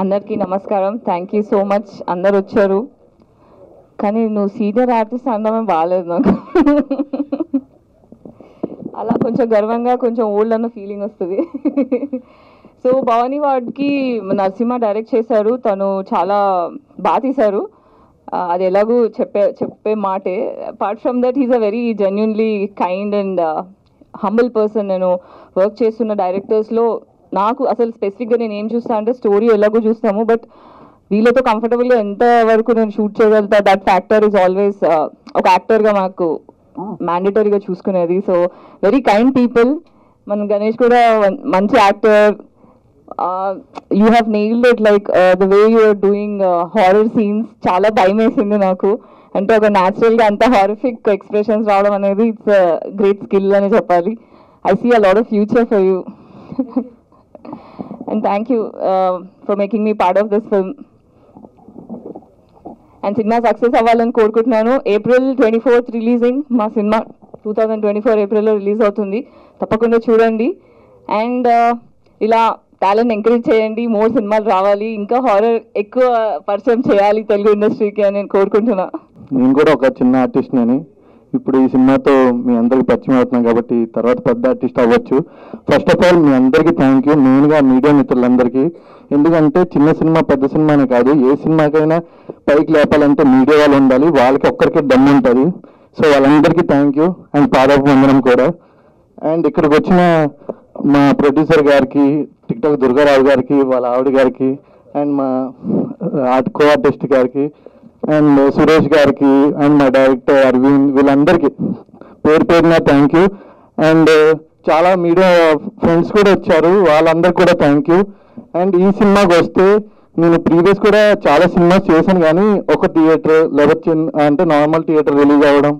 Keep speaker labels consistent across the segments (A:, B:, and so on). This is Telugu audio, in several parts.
A: అందరికీ నమస్కారం. Thank you so much. అందరు వచ్చారు, కానీ నువ్వు సీనియర్ ఆర్టిస్ట్ అనడమే బాగాలేదు నాకు. అలా కొంచెం గర్వంగా, కొంచెం ఓల్డ్ అన్న ఫీలింగ్ వస్తుంది. సో భవానీ వార్డ్కి నరసింహ డైరెక్ట్ చేశారు. తను చాలా బాగా తీశారు. అది ఎలాగూ చెప్పే మాటే. Apart from that he's a very genuinely kind and humble person. నేను వర్క్ చేస్తున్న డైరెక్టర్స్లో నాకు అసలు స్పెసిఫిక్గా నేను ఏం చూస్తా అంటే స్టోరీ ఎలాగో చూస్తాము, బట్ వీళ్ళతో కంఫర్టబుల్గా ఎంత వరకు నేను షూట్ చేయగలుగుతా, దట్ ఫ్యాక్టర్ ఈజ్ ఆల్వేస్ ఒక యాక్టర్గా మాకు మ్యాండేటరీగా చూసుకునేది. So very kind people. మన గణేష్ కూడా మంచి actor. You have nailed it, like the way you are doing horror scenes. చాలా భయం వేసింది నాకు. అంటే ఒక న్యాచురల్గా అంత హారిఫిక్ ఎక్స్ప్రెషన్స్ రావడం అనేది ఇట్స్ గ్రేట్ స్కిల్ అని చెప్పాలి. I see a lot of future for you. And thank you for making me part of this film. And cinema success అవ్వాలని కోరుకుంటున్నాను. April 24th రిలీజింగ్ మా సినిమా. 2024 ఏప్రిల్లో రిలీజ్ అవుతుంది. తప్పకుండా చూడండి. అండ్ ఇలా టాలెంట్ ఎంకరేజ్ చేయండి. మోర్ సినిమాలు రావాలి, ఇంకా హారర్ ఎక్కువ పరిచయం చేయాలి తెలుగు ఇండస్ట్రీకి అని నేను కోరుకుంటున్నా.
B: నేను కూడా ఒక చిన్న ఆర్టిస్ట్ అని ఇప్పుడు ఈ సినిమాతో మీ అందరికి పరిచయం అవుతున్నాం కాబట్టి తర్వాత పెద్ద ఆర్టిస్ట్ అవ్వచ్చు. ఫస్ట్ ఆఫ్ ఆల్ మీ అందరికీ థ్యాంక్ యూ, మెయిన్గా మీడియా మిత్రులందరికీ. ఎందుకంటే చిన్న సినిమా పెద్ద సినిమానే కాదు, ఏ సినిమాకైనా పైకి లేపాలంటే మీడియా వాళ్ళు ఉండాలి, వాళ్ళకి ఒక్కరికి దమ్ము ఉంటుంది. సో వాళ్ళందరికీ థ్యాంక్ యూ అండ్ పాదాభివందనం కూడా. అండ్ ఇక్కడికి వచ్చిన మా ప్రొడ్యూసర్ గారికి, టిక్టాక్ దుర్గారావు గారికి, వాళ్ళ ఆవిడ గారికి, అండ్ మా కో ఆర్టిస్ట్ గారికి, అండ్ సురేష్ గారికి, అండ్ మా డైరెక్టర్ అరవింద్, వీళ్ళందరికీ పేరు పేరున థ్యాంక్ యూ. అండ్ చాలా మీడియా ఫ్రెండ్స్ కూడా వచ్చారు, వాళ్ళందరికీ కూడా థ్యాంక్ యూ. అండ్ ఈ సినిమాకి వస్తే నేను ప్రీవియస్ కూడా చాలా సినిమాస్ చేశాను, కానీ ఒక థియేటర్ లేదా అంటే నార్మల్ థియేటర్ రిలీజ్ అవ్వడం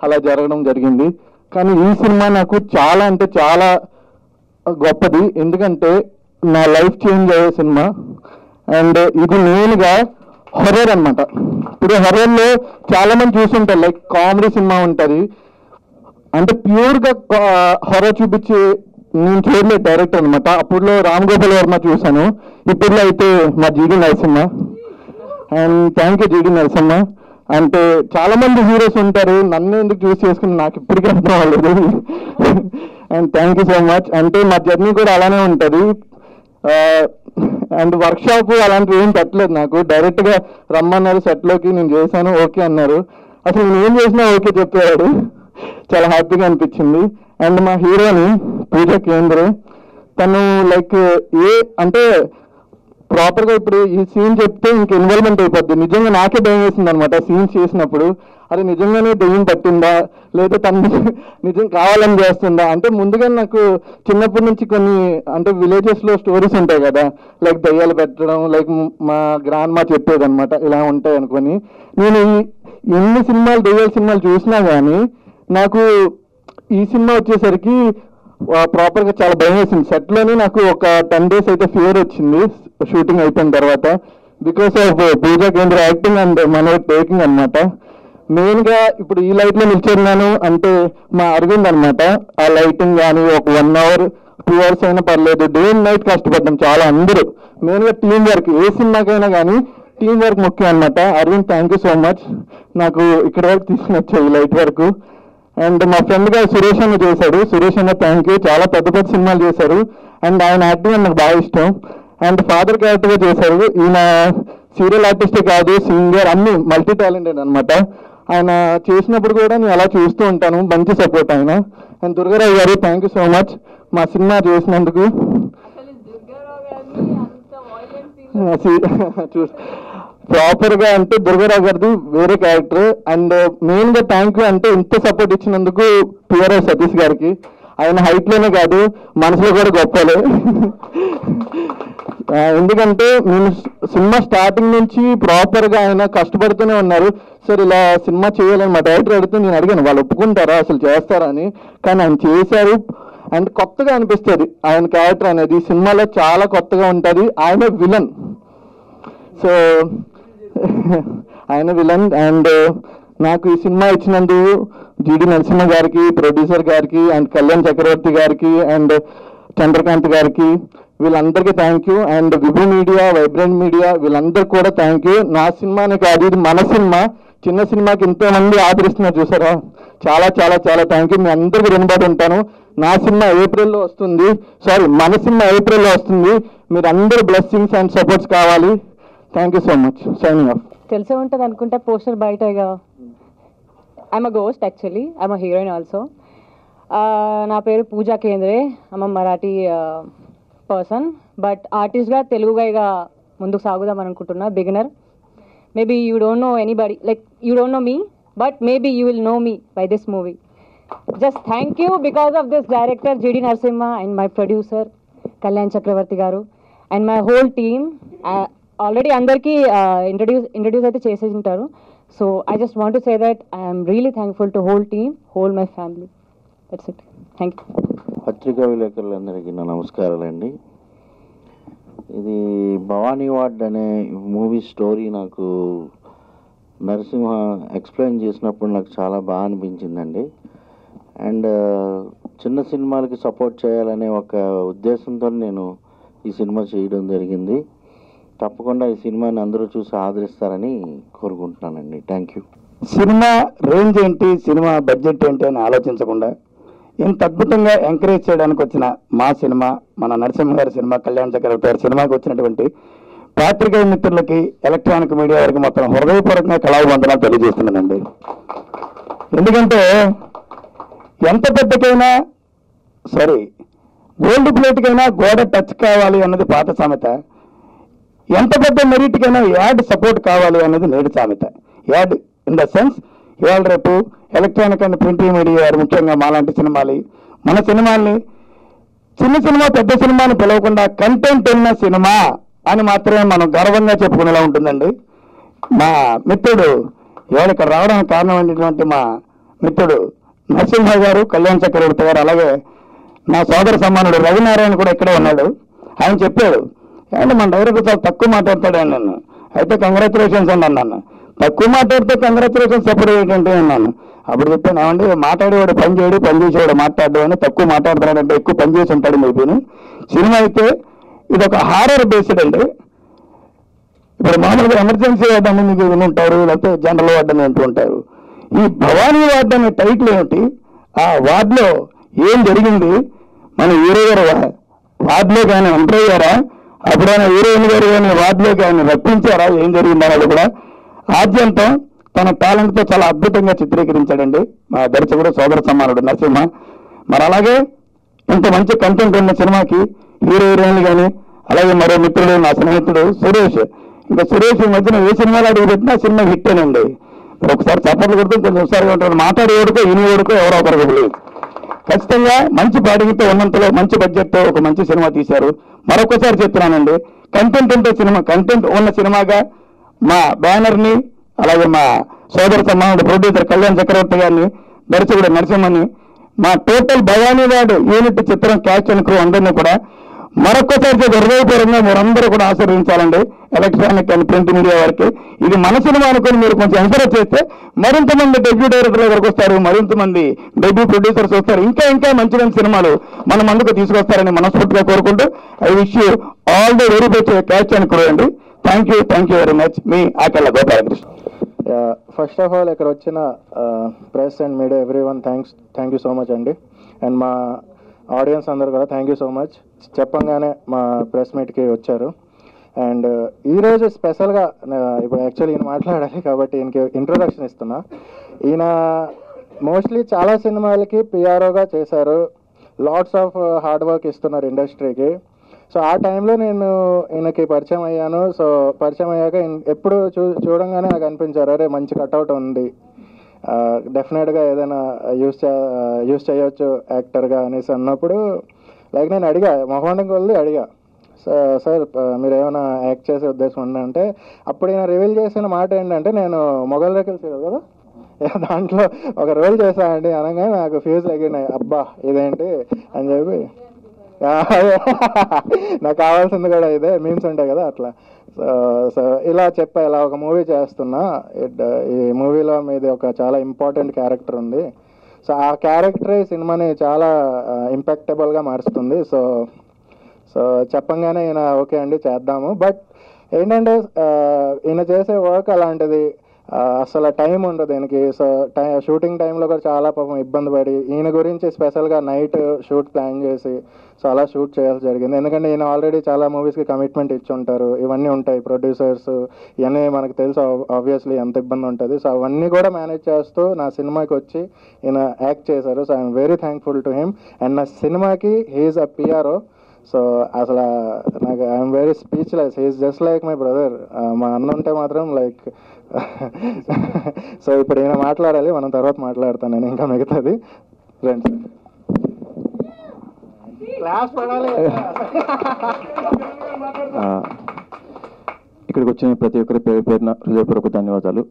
B: అలా జరగడం జరిగింది. కానీ ఈ సినిమా నాకు చాలా అంటే చాలా గొప్పది, ఎందుకంటే నా లైఫ్ చేంజ్ అయ్యే సినిమా. అండ్ ఇది మెయిన్గా హర్రర్ అనమాట. ఇప్పుడు హర్రర్లో చాలా మంది చూస్తుంటారు, లైక్ కామెడీ సినిమా ఉంటుంది, అంటే ప్యూర్గా హర్రర్ చూపించి నేను చూడలేదు డైరెక్టర్ అనమాట. అప్పుడులో రామ్ గోపాల్ వర్మ చూశాను, ఇప్పుడులో అయితే మా జీడి నరసింహ. అండ్ థ్యాంక్ యూ జీడి నరసింహ. అంటే చాలా మంది హీరోస్ ఉంటారు, నన్ను ఎందుకు చూస్ చేసుకుని నాకు ఇప్పటికీ అర్థం అవ్వలేదు. And thank you so much. అంటే మా జర్నీ కూడా అలానే ఉంటుంది. అండ్ వర్క్షాప్ అలాంటివి ఏం పెట్టలేదు నాకు, డైరెక్ట్గా రమ్మన్నారు సెట్లోకి, నేను చేశాను, ఓకే అన్నారు. అసలు నేను ఏం చేసినా ఓకే చెప్పేవాడు, చాలా హ్యాపీగా అనిపించింది. అండ్ మా హీరోని పూజా కేంద్రే, తను లైక్ అంటే ప్రాపర్గా ఇప్పుడు ఈ సీన్ చెప్తే ఇంక ఇన్వాల్వ్మెంట్ అయిపోద్ది. నిజంగా నాకే భయం వేసింది అనమాట సీన్స్ చేసినప్పుడు. అది నిజంగానే దెయ్యం పట్టిందా లేదా తను నిజం కావాలని చేస్తుందా అంటే. ముందుగా నాకు చిన్నప్పటి నుంచి కొన్ని అంటే విలేజెస్లో స్టోరీస్ ఉంటాయి కదా, లైక్ దయ్యాలు పెట్టడం, లైక్ మా గ్రాండ్ మా చెప్పేది అనమాట, ఇలా ఉంటాయి అనుకొని. నేను ఎన్ని సినిమాలు దయ్యాల సినిమాలు చూసినా కానీ నాకు ఈ సినిమా వచ్చేసరికి ప్రాపర్గా చాలా భయం వేసింది. సెట్లోనే నాకు ఒక 10 days అయితే ఫీవర్ వచ్చింది షూటింగ్ అయిపోయిన తర్వాత, బికాస్ ఆఫ్ పూజా కేంద్ర యాక్టింగ్ అండ్ మన టేకింగ్ అనమాట. మెయిన్గా ఇప్పుడు ఈ లైట్లో నిల్చున్నాను అంటే మా అరవింద్ అనమాట. ఆ లైటింగ్ కానీ ఒక 1 hour 2 hours అయినా పర్లేదు, డే అండ్ నైట్ కష్టపడ్డాం చాలా అందరూ. మెయిన్గా టీం వర్క్, ఏ సినిమాకైనా కానీ టీం వర్క్ ముఖ్యం అనమాట. Aravind thank you so much, నాకు ఇక్కడ వరకు తీసుకుని వచ్చాయి ఈ లైట్ వరకు. అండ్ మా ఫ్రెండ్గా సురేష్ అన్న చేశాడు, సురేష్ అన్న థ్యాంక్ యూ, చాలా పెద్ద పెద్ద సినిమాలు చేశారు. అండ్ ఆయన యాక్టింగ్ నాకు బాగా ఇష్టం. అండ్ ఫాదర్ క్యారెక్టర్గా చేశారు. ఈయన సీరియల్ ఆర్టిస్టే కాదు, సింగర్, అన్ని మల్టీ టాలెంటెడ్ అనమాట. ఆయన చేసినప్పుడు కూడా నేను అలా చూస్తూ ఉంటాను, మంచి సపోర్ట్ ఆయన. అండ్ దుర్గారావు గారు థ్యాంక్ యూ సో మచ్ మా సినిమా చేసినందుకు. ప్రాపర్గా అంటే దుర్గారావు గారిది వేరే క్యారెక్టర్. అండ్ మెయిన్గా థ్యాంక్ యూ అంటే ఇంత సపోర్ట్ ఇచ్చినందుకు పిఆర్ఓ సతీష్ గారికి. ఆయన హైట్లోనే కాదు మనసులో కూడా గొప్పలే. ఎందుకంటే నేను సినిమా స్టార్టింగ్ నుంచి ప్రాపర్గా ఆయన కష్టపడుతూనే ఉన్నారు. సార్ ఇలా సినిమా చేయాలని మా డైరెక్టర్ అడిగితే నేను అడిగాను వాళ్ళు ఒప్పుకుంటారా అసలు చేస్తారా అని. కానీ ఆయన చేశారు. అండ్ కొత్తగా అనిపిస్తుంది ఆయన క్యారెక్టర్ అనేది సినిమాలో, చాలా కొత్తగా ఉంటుంది. ఆయన విలన్, సో ఆయన విలన్. అండ్ నాకు ఈ సినిమా ఇచ్చినందుకు జీడి నరసింహ గారికి, ప్రొడ్యూసర్ గారికి, అండ్ కళ్యాణ్ చక్రవర్తి గారికి, అండ్ చంద్రకాంత్ గారికి, వీళ్ళందరికీ thank you. And Vibhu media, vibrant media వీళ్ళందరికీ కూడా థ్యాంక్ యూ. నా సినిమాని కాదు, ఇది మన సినిమా. చిన్న సినిమాకి ఇంతమంది ఆదరిస్తున్నారు చూసారా, చాలా చాలా చాలా థ్యాంక్ యూ. మీ అందరికీ రుణపడి ఉంటాను. నా సినిమా ఏప్రిల్లో వస్తుంది, మన సినిమా ఏప్రిల్లో వస్తుంది. మీరు అందరూ బ్లెస్సింగ్స్ అండ్ సపోర్ట్స్ కావాలి. Thank you so much. Signing off.
A: తెలిసే ఉంటుంది అనుకుంటా, పోస్టర్ బయటగా. I'm a ghost actually, I'm a heroine also. నా పేరు Pooja Kendre. I'm a Marathi person, but ఆర్టిస్ట్గా తెలుగుగా ముందుకు సాగుదాం అనుకుంటున్నా. Beginner. Maybe you don't know anybody, like you don't know me, but maybe you will know me by this movie. Just thank you because of this director GD Narasimha and my producer Kalyan చక్రవర్తి గారు and my whole team. Already అందరికీ ఇంట్రడ్యూస్ అయితే చేసేసి ఉంటారు. So I just want to say that I'm really thankful to whole team, whole my family. That's it. Thank you.
C: పత్రికా విలేకరులందరికీ నా నమస్కారాలండి. ఇది భవానీ వార్డ్ అనే మూవీ స్టోరీ నాకు నరసింహ ఎక్స్ప్లెయిన్ చేసినప్పుడు నాకు చాలా బాగా అనిపించిందండి. అండ్ చిన్న సినిమాలకి సపోర్ట్ చేయాలనే ఒక ఉద్దేశంతో నేను ఈ సినిమా చేయడం జరిగింది. తప్పకుండా ఈ సినిమాని అందరూ చూసి ఆదరిస్తారని కోరుకుంటున్నానండి. Thank you.
D: సినిమా రేంజ్ ఏంటి, సినిమా బడ్జెట్ ఏంటి అని ఆలోచించకుండా ఇంత అద్భుతంగా ఎంకరేజ్ చేయడానికి వచ్చిన మా సినిమా, మన నరసింహ గారి సినిమా, కళ్యాణ్ చక్రవర్తి గారి సినిమాకి వచ్చినటువంటి పాత్రికేయ మిత్రులకి, ఎలక్ట్రానిక్ మీడియా వారికి మొత్తం హృదయపూర్వకంగా కళావందనాలు తెలియజేస్తున్నానండి. ఎందుకంటే ఎంత పెద్దకైనా గోల్డ్ ప్లేట్కైనా గోడ టచ్ కావాలి అన్నది పాత సామెత. ఎంత పెద్ద మెరిట్కైనా యాడ్ సపోర్ట్ కావాలి అన్నది నేడు సామెత. యాడ్ ఇన్ ద సెన్స్ ఇవాళ రేపు ఎలక్ట్రానిక్ అండ్ ప్రింట్ మీడియా వారు ముఖ్యంగా మాలాంటి సినిమాలు, మన సినిమాల్ని చిన్న సినిమా పెద్ద సినిమాని పిలవకుండా కంటెంట్ ఉన్న సినిమా అని మాత్రమే మనం గర్వంగా చెప్పుకునేలా ఉంటుందండి. మా మిత్రుడు ఇవాళ ఇక్కడ రావడానికి కారణమైనటువంటి మా మిత్రుడు నరసింహ గారు, కళ్యాణ్ చక్రవర్తి గారు, అలాగే నా సోదర సమానుడు రవినారాయణ కూడా ఇక్కడే ఉన్నాడు. ఆయన చెప్పాడు, అంటే మన డైరెక్టర్ చాలా తక్కువ మాట్లాడతాడు అని నన్ను. అయితే కంగ్రాచులేషన్స్ అండి అన్నాను. తక్కువ మాట్లాడితే కంగ్రాచులేషన్స్ సెపరేట్ ఏంటంటే అన్నాను. అప్పుడు చెప్పాను, ఏమంటే మాట్లాడేవాడు పని చేయడు, పని చేసేవాడు మాట్లాడడం అని. తక్కువ మాట్లాడుతున్నాడంటే ఎక్కువ పని చేసి ఉంటాడు మేబీని. సినిమా అయితే ఇది ఒక హారర్ బేస్డ్ అండి. ఇప్పుడు మామూలుగా ఎమర్జెన్సీ వార్డు అని మీకు వినుంటారు, లేకపోతే జనరల్ వార్డు అని వింటూ ఉంటారు. ఈ భవానీ వార్డు అనే టైటిల్ ఏమిటి, ఆ వార్డులో ఏం జరిగింది, మన హీరో గారు వార్డులో కానీ ఎంటర్ అయ్యారా, అప్పుడైనా హీరోయిన్ గారు కానీ వార్డులోకి ఆయన రప్పించారా, ఏం జరిగింది అనేది కూడా ఆద్యంతం తన టాలెంట్తో చాలా అద్భుతంగా చిత్రీకరించాడండి మా దర్శకుడు సోదర సమానుడు నరసింహ. మరి అలాగే ఇంత మంచి కంటెంట్ ఉన్న సినిమాకి హీరో హీరోయిన్లు కానీ, అలాగే మరో మిత్రుడు నా స్నేహితుడు సురేష్. ఇంకా సురేష్ ఈ మధ్యన ఏ సినిమాలు అడిగి పెట్టినా సినిమా హిట్ అనండి. ఒకసారి చప్పట్లు కొడుతూ కొంచెం ఒకసారి ఉంటాడు, మాట్లాడేవాడుకో ఇనివాడుకో ఎవరో ఒకరికి తెలియదు. ఖచ్చితంగా మంచి బాడీతో ఉన్నంతలో మంచి బడ్జెట్తో ఒక మంచి సినిమా తీశారు. మరొకసారి చెప్తున్నానండి, కంటెంట్ ఉంటే సినిమా, కంటెంట్ ఉన్న సినిమాగా మా బ్యానర్ని, అలాగే మా సోదర సమానుడు ప్రొడ్యూసర్ కళ్యాణ్ చక్రవర్తి గారిని, దర్శకుడు నరసింహని, మా టోటల్ భవానీ వార్డు యూనిట్ చిత్రం క్యాచ్ అండ్ క్రూ అందరినీ కూడా మరొకసారి హృదయపూర్వకంగా మీరందరూ కూడా ఆశీర్వదించాలండి. ఎలక్ట్రానిక్ అండ్ ప్రింట్ మీడియా వారికి ఇది మన సినిమా అనుకుని మీరు కొంచెం ఎంకరేజ్ చేస్తే మరింత మంది డెబ్యూ డైరెక్టర్ల దగ్గరకు వస్తారు, మరింత మంది డెబ్యూ ప్రొడ్యూసర్స్ వస్తారు, ఇంకా ఇంకా మంచి మంచి సినిమాలు మన ముందుకు తీసుకొస్తారని మనస్ఫూర్తిగా కోరుకుంటూ I wish you all the very best cast and crew అండి. Thank you very much. మీ Akella Gopalakrishna.
B: First of all ఇక్కడ వచ్చిన press and media everyone thank you so much అండి. అండ్ మా ఆడియన్స్ అందరూ కూడా థ్యాంక్ యూ సో మచ్. చెప్పంగానే మా ప్రెస్ మీట్కి వచ్చారు. అండ్ ఈరోజు స్పెషల్గా ఇప్పుడు యాక్చువల్లీ ఈయన మాట్లాడాలి కాబట్టి ఈయనకి ఇంట్రొడక్షన్ ఇస్తున్నా. ఈయన మోస్ట్లీ చాలా సినిమాలకి పిఆర్ఓగా చేశారు, లాట్స్ ఆఫ్ హార్డ్ వర్క్ ఇస్తున్నారు ఇండస్ట్రీకి. సో ఆ టైంలో నేను ఈయనకి పరిచయం అయ్యాను. సో పరిచయం అయ్యాక ఎప్పుడు చూడంగానే నాకు అనిపించారు, అరే మంచి కట్అవుట్ ఉంది, డెఫినెట్గా ఏదైనా యూస్ చేయొచ్చు యాక్టర్గా అనేసి అన్నప్పుడు లైక్ నేను అడిగా, మొహమాటం కొద్ది అడిగా, సార్ మీరు ఏమైనా యాక్ట్ చేసే ఉద్దేశం ఉందంటే అప్పుడు ఈయన రివీల్ చేసిన మాట ఏంటంటే, నేను మొగల్ రేకులు సీరియల్ కదా దాంట్లో ఒక రోల్ చేశానండి అనగానే నాకు ఫ్యూజ్ ఎగిరినాయి. అబ్బా ఇదేంటి అని చెప్పి, నాకు కావాల్సింది కూడా ఇదే, మీమ్స్ ఉంటాయి కదా అట్లా. సో ఇలా చెప్పా, ఇలా ఒక మూవీ చేస్తున్నా, ఈ మూవీలో మీది ఒక చాలా ఇంపార్టెంట్ క్యారెక్టర్ ఉంది. సో ఆ క్యారెక్టర్ ఈ సినిమాని చాలా ఇంపాక్టబుల్గా మారుస్తుంది. సో సో చెప్పంగానే ఈయన ఓకే అండి చేద్దాము. బట్ ఏంటంటే ఈయన చేసే వర్క్ అలాంటిది, అసలు టైం ఉండదు దీనికి. సో షూటింగ్ టైంలో కూడా చాలా పాపం ఇబ్బంది పడి ఈయన గురించి స్పెషల్గా నైట్ షూట్ ప్లాన్ చేసి సో అలా షూట్ చేయాల్సి జరిగింది. ఎందుకంటే ఈయన ఆల్రెడీ చాలా మూవీస్కి కమిట్మెంట్ ఇచ్చి ఉంటారు, ఇవన్నీ ఉంటాయి, ప్రొడ్యూసర్స్ ఇవన్నీ మనకు తెలుసు ఆబ్వియస్లీ ఎంత ఇబ్బంది ఉంటుంది. సో అవన్నీ కూడా మేనేజ్ చేస్తూ నా సినిమాకి వచ్చి ఈయన యాక్ట్ చేశారు. So I'm very thankful to him. And నా సినిమాకి హీఈస్ అ పిఆర్ఓ. సో అసలు నాకు I'm very speechless. He's just like my brother. మా అన్న ఉంటే మాత్రం లైక్ సో ఇప్పుడు ఈయన మాట్లాడాలి, మనం తర్వాత మాట్లాడతాను నేను ఇంకా మిగతాది. ఫ్రెండ్స్ క్లాస్ పడాలి.
E: ఇక్కడికి వచ్చిన ప్రతి ఒక్కరి పేరున హృదయపూర్వక ధన్యవాదాలు.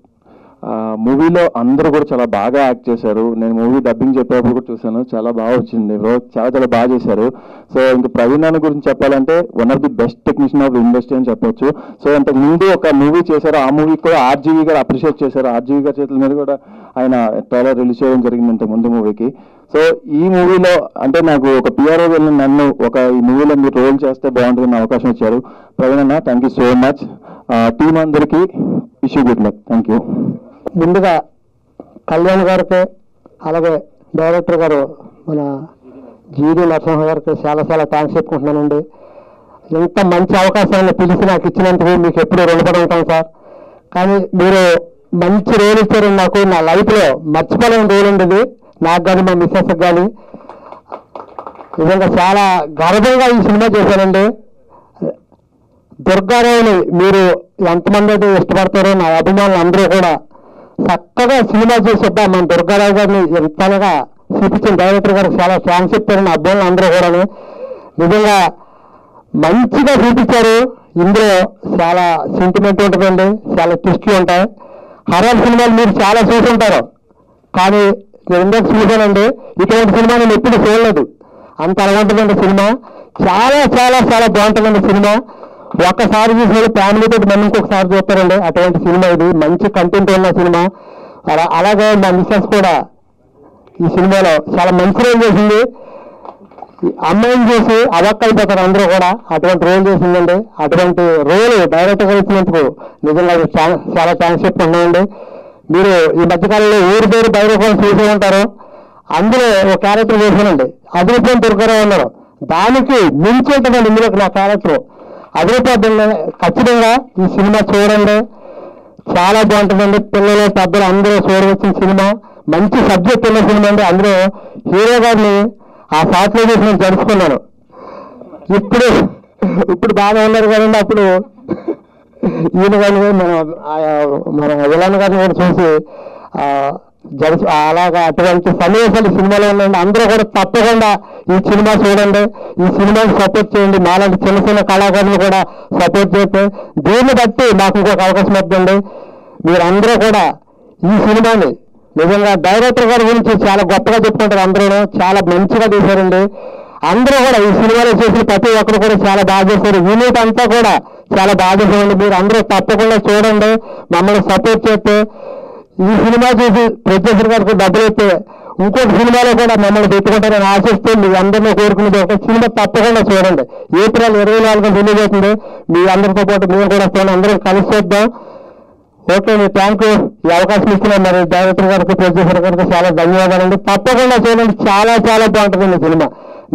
E: మూవీలో అందరూ కూడా చాలా బాగా యాక్ట్ చేశారు. నేను మూవీ డబ్బింగ్ చెప్పేటప్పుడు కూడా చూశాను, చాలా బాగా వచ్చింది, చాలా చాలా బాగా చేశారు. సో ఇంకా ప్రవీణ్ అన్న గురించి చెప్పాలంటే one of the best technician of industry అని చెప్పొచ్చు. సో అంతకు ముందు ఒక మూవీ చేశారు, ఆ మూవీ కూడా ఆర్జీవి గారు అప్రిషియేట్ చేశారు. ఆర్జీవి గారి చేతుల మీద కూడా ఆయన ట్రైలర్ రిలీజ్ చేయడం జరిగింది ఇంతకు ముందు మూవీకి. సో ఈ మూవీలో అంటే నాకు ఒక పిఆర్ఓ వెళ్ళిన నన్ను ఈ మూవీలో మీరు రోల్ చేస్తే బాగుంటుందని అవకాశం ఇచ్చారు. ప్రవీణ్ అన్న thank you so much. Team అందరికీ wish you good luck. Thank you.
F: ముందుగా కళ్యాణ్ గారికి, అలాగే డైరెక్టర్ గారు మన జీడి నరసింహ గారికి చాలా చాలా థ్యాంక్స్ చెప్పుకుంటున్నానండి. ఇంత మంచి అవకాశాన్ని పిలిచి నాకు ఇచ్చినందుకు మీకు ఎప్పుడూ రుణపడి ఉంటాను సార్. కానీ మీరు మంచి రోల్ ఇచ్చారండి నాకు. నా లైఫ్లో మర్చిపోలేని రోల్ ఉండేది నాకు కానీ మా మిస్సెస్కి కానీ. నిజంగా చాలా గర్వంగా ఈ సినిమా చేశానండి. దుర్గారావుని మీరు ఎంతమంది అయితే ఇష్టపడతారో నా అభిమానులు అందరూ కూడా చక్కగా సినిమా చేసేద్దాం. మన దుర్గారావు గారిని ఎంతగా చూపించిన డైరెక్టర్ గారికి చాలా థ్యాంక్స్ చెప్తారు నా అభిమానులు అందరూ కూడా. నిజంగా మంచిగా చూపించారు. ఇందులో చాలా సెంటిమెంట్ ఉంటుందండి, చాలా ట్విస్ట్లు ఉంటాయి. హర్రర్ సినిమాలు మీరు చాలా చూసి ఉంటారు, కానీ నేను ఇందాక చూశానండి, ఇటువంటి సినిమా నేను ఎప్పుడు చూడలేదు. అంత అలా ఉంటుందండి సినిమా. చాలా చాలా చాలా బాగుంటుందండి సినిమా. ఒక్కసారి చూసిన ఫ్యామిలీతో మళ్ళీ ఇంకొకసారి చూస్తారండి, అటువంటి సినిమా ఇది. మంచి కంటెంట్ ఉన్న సినిమా. అలాగే మా మిస్సెస్ కూడా ఈ సినిమాలో చాలా మంచి రోల్ చేసింది. అమ్మాయిని చూసి అవాక్కైపోతారు అందరూ కూడా, అటువంటి రోల్ చేసిందండి. అటువంటి రోల్ డైరెక్టర్ గా ఇచ్చినందుకు నిజంగా చాలా థ్యాంక్స్ చెప్పుకుంటున్నామండి. మీరు ఈ మధ్యకాలంలో ఊరి పేరు బైరకోని చూసే ఉంటారు, అందులో ఒక క్యారెక్టర్ చేశానండి, అదృష్టం దుర్గారావు ఉన్నారు. దానికి మించి ఉంటుందండి ఇందులో నా క్యారెక్టర్. అదృష్టం ఖచ్చితంగా ఈ సినిమా చూడండి, చాలా బాగుంటుందండి. పిల్లలు పెద్దలు అందరూ చూడవచ్చిన సినిమా. మంచి సబ్జెక్ట్ ఉన్న సినిమా అండి. అందులో హీరో గారిని ఆ షాట్లో చూసి నేను జరుపుకున్నాను. ఇప్పుడు బాగా ఉన్నారు కదండి. అప్పుడు ఈయన గారిని మన విలన్ గారిని కూడా చూసి అలాగా అటువంటి సన్నివేశాలు సినిమాలో ఉన్నాయండి. అందరూ కూడా తప్పకుండా ఈ సినిమా చూడండి, ఈ సినిమాకి సపోర్ట్ చేయండి. మాలాంటి చిన్న చిన్న కళాకారులు కూడా సపోర్ట్ చేస్తే దీన్ని బట్టి మాకు ఇంకొక అవకాశం వద్దండి. మీరందరూ కూడా ఈ సినిమాని నిజంగా డైరెక్టర్ గారి గురించి చాలా గొప్పగా చెప్పుకుంటారు. అందరూ చాలా మంచిగా తీశారండి. అందరూ కూడా ఈ సినిమాలో చేసిన ప్రతి ఒక్కరు కూడా చాలా బాగా చేశారు. యూనిట్ అంతా కూడా చాలా బాగా చేశారండి. మీరు అందరూ తప్పకుండా చూడండి, మమ్మల్ని సపోర్ట్ చేస్తే. ఈ సినిమా చూసి ప్రొడ్యూసర్ గారికి డబ్బులు అయితే ఇంకొక సినిమాలో కూడా మమ్మల్ని పెట్టుకుంటారని ఆశిస్తే మీ అందరినీ కోరుకునేది ఒక సినిమా తప్పకుండా చూడండి. ఏప్రిల్ 24 రిలీజ్ అవుతుంది. మీ అందరితో పాటు మేము కూడా వస్తాను, అందరం కలిసి చూద్దాం. ఓకే అండి, థ్యాంక్ యూ. ఈ అవకాశం ఇచ్చిన మరి డైరెక్టర్ గారికి, ప్రొడ్యూసర్ గారికి చాలా ధన్యవాదాలండి. తప్పకుండా చూడండి, చాలా చాలా బాగుంటుందండి సినిమా.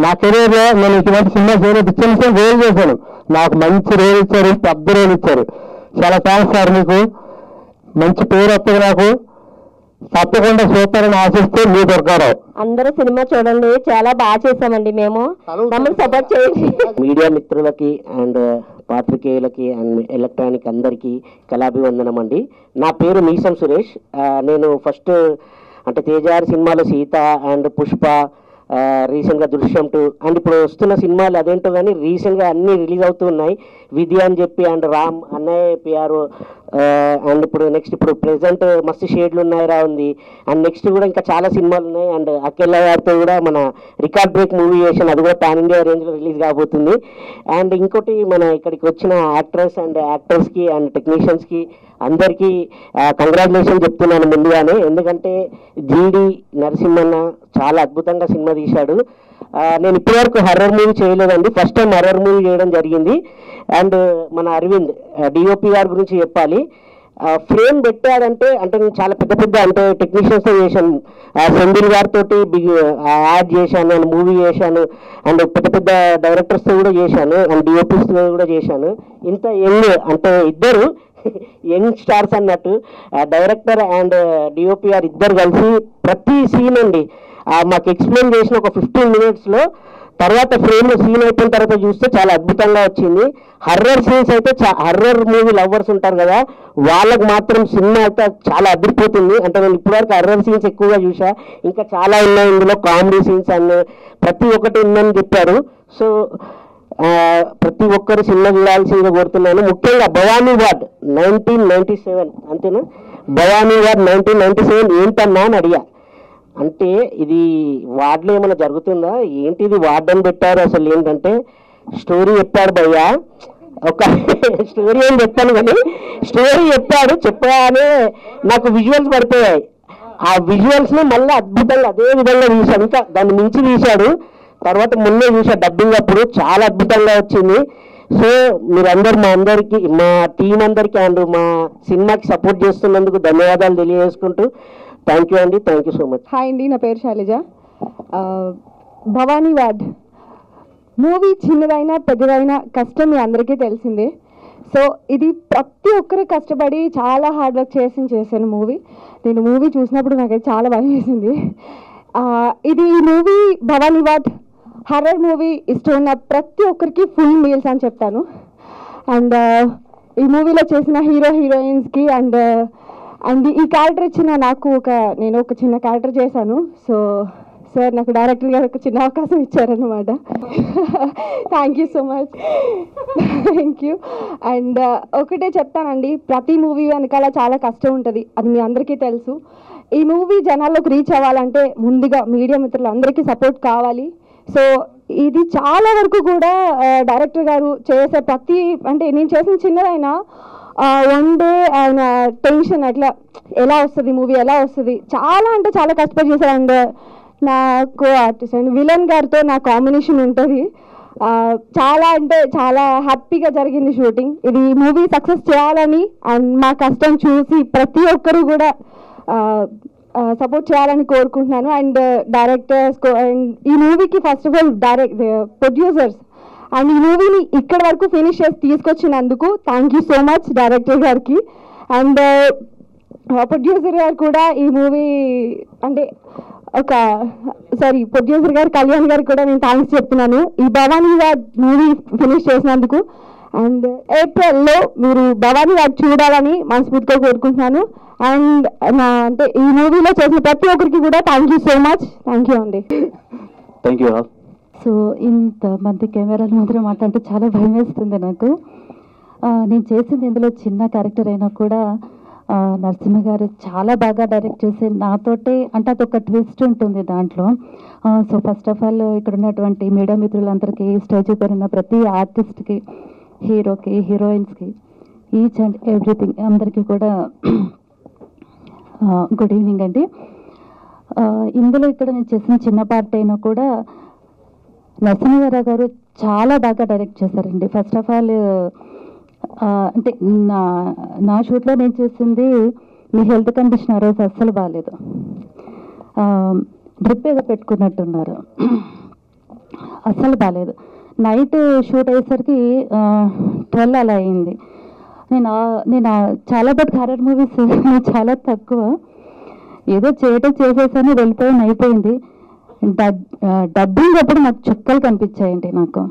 F: నా కెరీర్లో నేను ఇటువంటి సినిమా చేయలేదు. చిన్న చిన్న రోల్ చేశాను, నాకు మంచి రోల్ ఇచ్చారు, పెద్ద రోల్ ఇచ్చారు. చాలా థ్యాంక్స్ సార్. మీకు మంచి పేరు వస్తుంది నాకు. తప్పకుండా చూస్తారని ఆశిస్తే మీ దుర్గారావు.
G: అందరూ సినిమా చూడండి, చాలా బాగా చేసామండి మేము. మమ్మల్ని సపోర్ట్ చేయండి.
H: మీడియా మిత్రులకి అండ్ పాత్రికేయులకి అండ్ ఎలక్ట్రానిక్ అందరికీ కళాభివందనం అండి. నా పేరు మీసం సురేష్. నేను ఫస్ట్ అంటే తేజారి సినిమాలో సీత అండ్ పుష్ప, రీసెంట్గా దృశ్యం 2 అండ్ ఇప్పుడు వస్తున్న సినిమాలు అదేంటో కానీ రీసెంట్గా అన్నీ రిలీజ్ అవుతూ ఉన్నాయి. విధి అని చెప్పి అండ్ రామ్ అన్నయ్య పిఆర్ఓ అండ్ ఇప్పుడు ప్రెసెంట్ మస్తు షేడ్లు ఉన్నాయిరా ఉంది. అండ్ నెక్స్ట్ కూడా ఇంకా చాలా సినిమాలు ఉన్నాయి. అండ్ అఖిల గారితో కూడా మన రికార్డ్ బ్రేక్ మూవీ చేసాను, అది కూడా పాన్ ఇండియా రేంజ్లో రిలీజ్ కాబోతుంది. అండ్ ఇంకోటి మన ఇక్కడికి వచ్చిన యాక్టర్స్ అండ్ యాక్టర్స్కి అండ్ టెక్నీషియన్స్కి అందరికీ కంగ్రాచులేషన్ చెప్తున్నాను ముందుగానే. ఎందుకంటే జీడి నరసింహన్న చాలా అద్భుతంగా సినిమా తీశాడు. నేను ఇప్పటివరకు హర్రర్ మూవీ చేయలేదండి, ఫస్ట్ టైం హర్రర్ మూవీ చేయడం జరిగింది. అండ్ మన అరవింద్ డిఓపి గారి గురించి చెప్పాలి. ఫ్రేమ్ పెట్టారంటే అంటే నేను చాలా పెద్ద పెద్ద అంటే టెక్నీషియన్స్తో చేశాను, సెంధిల్ గారితో యాడ్ చేశాను అండ్ మూవీ చేశాను, అండ్ పెద్ద పెద్ద డైరెక్టర్స్తో కూడా చేశాను, అండ్ డిఓపిస్తో కూడా చేశాను. ఇంత యంగ్ అంటే ఇద్దరు యంగ్ స్టార్స్ అన్నట్టు డైరెక్టర్ అండ్ డిఓపిఆర్ ఇద్దరు కలిసి ప్రతి సీన్ అండి మాకు ఎక్స్ప్లెయిన్ చేసిన ఒక 15 minutesలో. తర్వాత ఫ్రేమ్లో సీన్ అయిపోయిన తర్వాత చూస్తే చాలా అద్భుతంగా వచ్చింది. హర్రర్ సీన్స్ అయితే హర్రర్ మూవీ లవర్స్ ఉంటారు కదా, వాళ్ళకు మాత్రం సినిమా అయితే చాలా అదిరిపోతుంది. అంటే నేను ఇప్పటివరకు హర్రర్ సీన్స్ ఎక్కువగా చూసా, ఇంకా చాలా ఉన్నాయి ఇందులో, కామెడీ సీన్స్ అన్ని ప్రతి ఒక్కటి ఉందని చెప్పారు. సో ప్రతి ఒక్కరు సినిమా చూడాల్సిందిగా కోరుతున్నాను. ముఖ్యంగా భవానీ వార్డ్ 1997 అంతేనా, భవానీ వార్డ్ 1997 ఏంటన్నా అని అడిగా. అంటే ఇది వార్డులో ఏమైనా జరుగుతుందా ఏంటి, ఇది వార్డ్ అని పెట్టారు, అసలు ఏంటంటే స్టోరీ చెప్పాడు భయ్యా. ఒక స్టోరీ ఏం చెప్తాను కానీ స్టోరీ చెప్పగానే నాకు విజువల్స్ పడిపోయాయి. ఆ విజువల్స్ని మళ్ళీ అద్భుతంగా అదే విధంగా తీశాడు, ఇంకా దాన్ని మించి తీశాడు. తర్వాత ముందే చూసా డబ్బింగ్ అప్పుడు, చాలా అద్భుతంగా వచ్చింది. సో మీరందరూ మా అందరికీ, మా టీం అందరికీ అండ్ మా సినిమాకి సపోర్ట్ చేస్తున్నందుకు ధన్యవాదాలు తెలియజేసుకుంటూ థ్యాంక్ యూ అండి, thank you so much.
I: Hi అండి, నా పేరు శైలజ. భవానీ వార్డ్ మూవీ చిన్నదైనా పెద్దదైనా కష్టం మీ అందరికీ తెలిసిందే. సో ఇది ప్రతి ఒక్కరు కష్టపడి చాలా హార్డ్ వర్క్ చేశాను మూవీ. నేను మూవీ చూసినప్పుడు నాకైతే చాలా భయం వేసింది. ఇది movie Bhavani ward horror movie ఇష్టం ఉన్న ప్రతి ఒక్కరికి ఫుల్ మీల్స్ అని చెప్తాను. అండ్ ఈ మూవీలో చేసిన హీరోయిన్స్కి అండ్ ఈ క్యారెక్టర్ ఇచ్చిన నేను ఒక చిన్న క్యారెక్టర్ చేశాను. సో సార్ నాకు డైరెక్టర్ గారు ఒక చిన్న అవకాశం ఇచ్చారన్నమాట. Thank you so much, thank you. And ఒకటే చెప్తానండి, ప్రతి మూవీ వెనకాల చాలా కష్టం ఉంటుంది, అది మీ అందరికీ తెలుసు. ఈ మూవీ జనాల్లోకి రీచ్ అవ్వాలంటే ముందుగా మీడియా మిత్రులు అందరికీ సపోర్ట్ కావాలి. సో ఇది చాలా వరకు కూడా డైరెక్టర్ గారు చేసే అంటే నేను చేసిన చిన్నదైనా వన్ డే ఆయన టెన్షన్ అట్లా ఎలా వస్తుంది మూవీ ఎలా వస్తుంది చాలా అంటే చాలా కష్టపడి చేశారు. అండ్ నాకు ఆర్టిస్ట్ అండ్ విలన్ గారితో నా కాంబినేషన్ ఉంటుంది. చాలా అంటే చాలా హ్యాపీగా జరిగింది షూటింగ్. ఇది మూవీ సక్సెస్ చేయాలని అండ్ మా కష్టం చూసి ప్రతి ఒక్కరు కూడా సపోర్ట్ చేయాలని కోరుకుంటున్నాను. అండ్ డైరెక్టర్స్ అండ్ ఈ మూవీకి first of all producers and ఈ మూవీని ఇక్కడ వరకు ఫినిష్ చేసి తీసుకొచ్చినందుకు thank you so much director గారికి. అండ్ ప్రొడ్యూసర్ గారు కూడా ఈ మూవీ అంటే ప్రొడ్యూసర్ గారు కళ్యాణ్ గారికి కూడా నేను థ్యాంక్స్ చెప్తున్నాను ఈ భవానీ వార్డ్ మూవీ ఫినిష్ చేసినందుకు. అండ్ ఏప్రిల్లో మీరు భవానీ వార్డ్ చూడాలని మనస్ఫూర్తిగా కోరుకుంటున్నాను. అండ్ అంటే ఈ మూవీలో చేసిన ప్రతి ఒక్కరికి కూడా thank you so much, thank you అండి.
E: Thank you.
J: సో ఇంతమంది కెమెరాల ముందర మాట్లాడితే చాలా భయం వేస్తుంది నాకు. నేను చేసింది ఇందులో చిన్న క్యారెక్టర్ అయినా కూడా నరసింహ గారు చాలా బాగా డైరెక్ట్ చేసి నాతోటే అంటే అదొక ట్విస్ట్ ఉంటుంది దాంట్లో. సో ఫస్ట్ ఆఫ్ ఆల్ ఇక్కడ ఉన్నటువంటి మీడియా మిత్రులందరికీ, స్టేజ్ పైన ఉన్న ప్రతి ఆర్టిస్ట్కి, హీరోకి, హీరోయిన్స్కి, ఈచ్ అండ్ ఎవ్రీథింగ్ అందరికీ కూడా గుడ్ ఈవినింగ్ అండి. ఇందులో ఇక్కడ నేను చేసిన చిన్న పార్ట్ అయినా కూడా నరసింహారావు గారు చాలా బాగా డైరెక్ట్ చేశారండి. ఫస్ట్ ఆఫ్ ఆల్ అంటే నా షూట్లో నేను చూసింది మీ హెల్త్ కండిషన్ ఆ రోజు అస్సలు బాగాలేదు, డ్రిప్ ఏదో పెట్టుకున్నట్టున్నారు, అస్సలు బాగాలేదు. నైట్ షూట్ అయ్యేసరికి 12 అలా అయింది. నేను చాలా బట్ హారర్ మూవీస్ చాలా తక్కువ, ఏదో చేసేసాను వెళ్ళిపోయాను అయిపోయింది. డబ్బింగ్ అప్పుడు నాకు చుక్కలు కనిపించాయండి. నాకు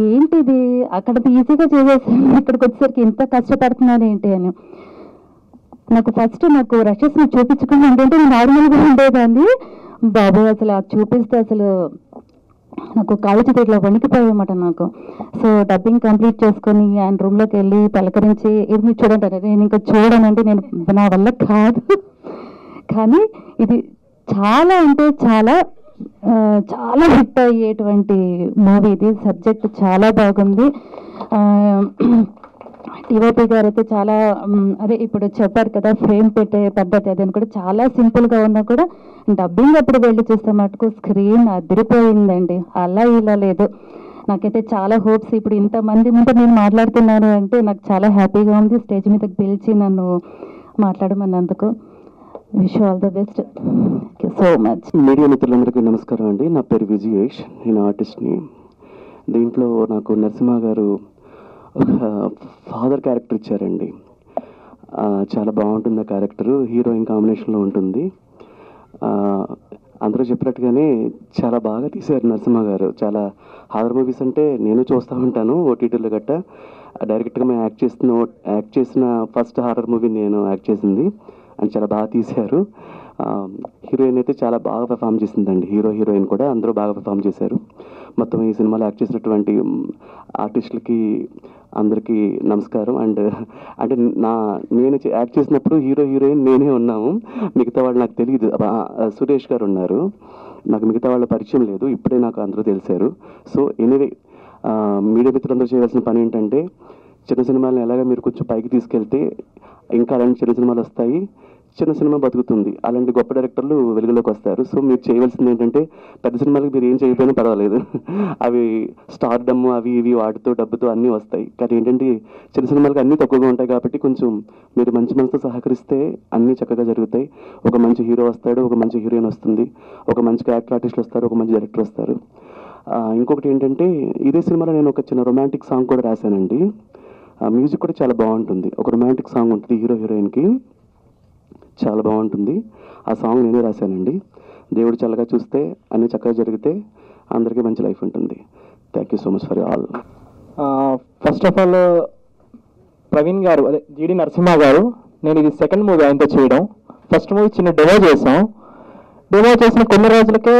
J: ఏంటిది అక్కడ ఈజీగా చేసేసాను, ఇక్కడికి వచ్చేసరికి ఇంత కష్టపడుతున్నాను ఏంటి అని. నాకు ఫస్ట్ రషెస్ని చూపించుకుని ఏంటంటే నేను నార్మల్గా ఉండేదాన్ని, బాబు అసలు అది చూపిస్తే అసలు నాకు కాళ్ళు చేతి ఇట్లా వణికిపోయామాట నాకు. సో డబ్బింగ్ కంప్లీట్ చేసుకొని ఆయన రూమ్లోకి వెళ్ళి పలకరించి ఇది మీరు చూడండి, నేను ఇంకా చూడనంటే నా వల్ల కాదు. కానీ ఇది చాలా అంటే చాలా చాలా హిట్ అయ్యేటువంటి మూవీ. ఇది సబ్జెక్ట్ చాలా బాగుంది. టీవైపీ గారు అయితే చాలా అదే ఇప్పుడు చెప్పారు కదా ఫ్రేమ్ పెట్టే పద్ధతి అదని కూడా చాలా సింపుల్గా ఉన్నా కూడా డబ్బింగ్ అప్పుడు వెళ్ళి చూస్తే మటుకు స్క్రీన్ అదిరిపోయిందండి. అలా ఇలా లేదు. నాకైతే చాలా హోప్స్. ఇప్పుడు ఇంతమంది ముందు నేను మాట్లాడుతున్నాను అంటే నాకు చాలా హ్యాపీగా ఉంది. స్టేజ్ మీదకి పిలిచి నన్ను మాట్లాడమన్నందుకు. Wish all the best. Thank you so much.
K: Media మిత్రులందరికీ నమస్కారం అండి. నా పేరు విజయేష్, నేను ఆర్టిస్ట్ని. దీంట్లో నాకు నరసింహ గారు ఒక ఫాదర్ క్యారెక్టర్ ఇచ్చారండి. చాలా బాగుంటుంది ఆ క్యారెక్టరు. హీరోయిన్ కాంబినేషన్లో ఉంటుంది. అందరూ చెప్పినట్టుగానే చాలా బాగా తీశారు నరసింహ గారు. చాలా హారర్ మూవీస్ అంటే నేను చూస్తూ ఉంటాను ఓటీటీలో గట్ట. డైరెక్ట్గా మేము యాక్ట్ చేసిన ఫస్ట్ హారర్ మూవీ నేను యాక్ట్ చేసింది. అని చాలా బాగా తీశారు. హీరోయిన్ అయితే చాలా బాగా పెర్ఫామ్ చేసిందండి. హీరోయిన్ కూడా అందరూ బాగా పెర్ఫామ్ చేశారు. మొత్తం ఈ సినిమాలో యాక్ట్ చేసినటువంటి ఆర్టిస్టులకి అందరికీ నమస్కారం. అంటే నేను యాక్ట్ చేసినప్పుడు హీరోయిన్ నేనే ఉన్నాము. మిగతా వాళ్ళు నాకు తెలియదు. సురేష్ గారు ఉన్నారు, నాకు మిగతా వాళ్ళ పరిచయం లేదు. ఇప్పుడే నాకు అందరూ తెలిసారు. సో ఎనీవే, మీడియా మిత్రులందరూ చేయవలసిన పని ఏంటంటే, చిన్న సినిమాలను ఎలాగ మీరు కొంచెం పైకి తీసుకెళ్తే ఇంకా అలాంటి చిన్న సినిమాలు వస్తాయి, చిన్న సినిమా బతుకుతుంది, అలాంటి గొప్ప డైరెక్టర్లు వెలుగులోకి వస్తారు. సో మీరు చేయవలసింది ఏంటంటే, పెద్ద సినిమాలకు మీరు ఏం చేయకపోయినా పర్వాలేదు, అవి స్టార్డమ్ అవి ఇవి వాటితో డబ్బుతో అన్నీ వస్తాయి. కానీ ఏంటంటే చిన్న సినిమాలకు అన్నీ తక్కువగా ఉంటాయి. కాబట్టి కొంచెం మీరు మంచి మనసుతో సహకరిస్తే అన్నీ చక్కగా జరుగుతాయి. ఒక మంచి హీరో వస్తాడు, ఒక మంచి హీరోయిన్ వస్తుంది, ఒక మంచి క్యారెక్టర్ ఆర్టిస్టులు వస్తారు, ఒక మంచి డైరెక్టర్ వస్తారు. ఇంకొకటి ఏంటంటే, ఇదే సినిమాలో నేను ఒక చిన్న రొమాంటిక్ సాంగ్ కూడా రాశానండి. మ్యూజిక్ కూడా చాలా బాగుంటుంది. ఒక రొమాంటిక్ సాంగ్ ఉంటుంది హీరోయిన్కి, చాలా బాగుంటుంది. ఆ సాంగ్ నేనే రాశానండి. దేవుడు చల్లగా చూస్తే అన్నీ చక్కగా జరిగితే అందరికీ మంచి లైఫ్ ఉంటుంది. Thank you so much for all.
B: First of all Praveen గారు, అదే జీడి నరసింహ గారు, నేను ఇది సెకండ్ మూవీ ఆయనతో చేయడం. ఫస్ట్ మూవీ చిన్న డెమో చేసాం. డెమో చేసిన కొన్ని రోజులకే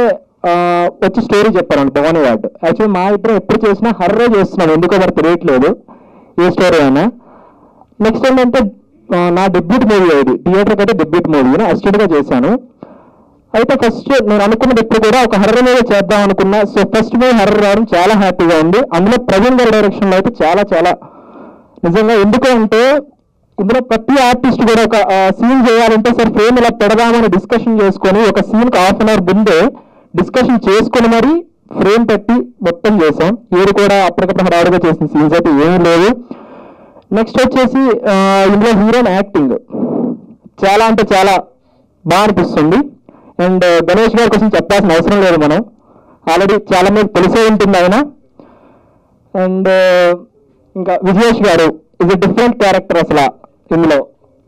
B: వచ్చి స్టోరీ చెప్పారండి భవానీ వార్డ్. యాక్చువల్లీ మా ఇద్దరం ఎప్పుడు చేసినా హర్రే చేస్తున్నాం, ఎందుకో మరి తెలియట్లేదు ఏ స్టోరీ అయినా. నెక్స్ట్ ఏంటంటే, నా డెబ్యూట్ మూవీ అది, థియేటర్కి అయితే డెబ్యూట్ మూవీని అసిస్టెంట్గా చేశాను. అయితే ఫస్ట్ నేను అనుకున్నది ఎప్పుడు కూడా ఒక హర్రర్ మూవీ చేద్దాం అనుకున్నా. సో ఫస్ట్ మూవీ హర్రర్ రావడం చాలా హ్యాపీగా ఉంది. అందులో ప్రవీణ్ గారి డైరెక్షన్లో అయితే చాలా చాలా నిజంగా, ఎందుకు అంటే ఇందులో ప్రతి ఆర్టిస్ట్ కూడా ఒక సీన్ చేయాలంటే సార్ ఫ్రేమ్ ఇలా పెడదామని డిస్కషన్ చేసుకొని, ఒక సీన్కి ½ అవర్ ముందే డిస్కషన్ చేసుకుని మరి ఫ్రేమ్ పెట్టి మొత్తం చేసాం. ఏది కూడా అప్పటికప్పుడు హడావుడిగా చేసిన సీన్స్ అయితే ఏమీ లేవు. నెక్స్ట్ వచ్చేసి ఇందులో హీరోయిన్ యాక్టింగ్ చాలా అంటే చాలా బాగా అనిపిస్తుంది. అండ్ గణేష్ గారి కోసం చెప్పాల్సిన అవసరం లేదు, మనం ఆల్రెడీ చాలా మంది తెలిసే ఉంటుంది ఆయన. అండ్ ఇంకా విజయేష్ గారు ఇస్ ఎ డిఫరెంట్ క్యారెక్టర్ అసలు ఇందులో.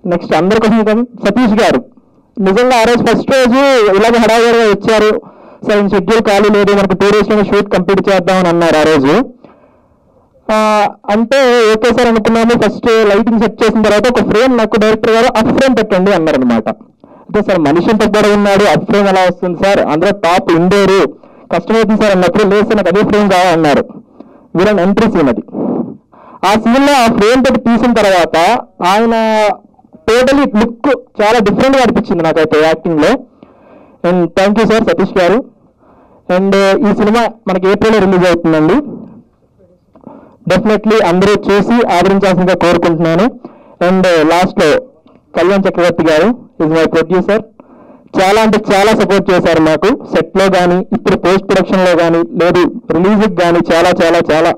B: నెక్స్ట్ అందరి కోసం సతీష్ గారు, నిజంగా ఆ రోజు ఫస్ట్ రోజు ఇలాగే హడావుడిగా వచ్చారు. సరే షెడ్యూల్ ఖాళీ లేదు, మనకు 2 daysలోనే షూట్ కంప్లీట్ చేద్దామని అన్నారు ఆ రోజు. అంటే ఓకే సార్ అనుకున్నాము. ఫస్ట్ లైటింగ్ సెట్ చేసిన తర్వాత ఒక ఫ్రేమ్ నాకు డైరెక్టర్ గారు అప్ ఫ్రేమ్ పెట్టండి అన్నారు అనమాట. అయితే సార్ మనిషి ఇంత కూడా ఉన్నాడు, అప్ ఫ్రేమ్ ఎలా వస్తుంది సార్, అందులో టాప్ ఇండోరు కష్టమవుతుంది సార్ అన్నప్పుడు, లేదు సార్ నాకు అదే ఫ్రేమ్ కావాలన్నారు. వీళ్ళని ఎంట్రీ సీన్ అది. ఆ సీన్లో ఆ ఫ్రేమ్ పెట్టి తీసిన తర్వాత ఆయన టోటలీ లుక్ చాలా డిఫరెంట్గా అనిపించింది నాకైతే యాక్టింగ్లో. And thank you sir Satish గారు. అండ్ ఈ సినిమా మనకి ఏప్రిల్లో రిలీజ్ అవుతుందండి. డెఫినెట్లీ అందరూ చూసి ఆదరించాల్సిందిగా కోరుకుంటున్నాను. అండ్ లాస్ట్లో కళ్యాణ్ చక్రవర్తి గారు ఈజ్ మై ప్రొడ్యూసర్. చాలా అంటే చాలా సపోర్ట్ చేశారు మాకు, సెట్లో కానీ ఇప్పుడు పోస్ట్ ప్రొడక్షన్లో కానీ లేదు రిలీజ్కి కానీ చాలా చాలా చాలా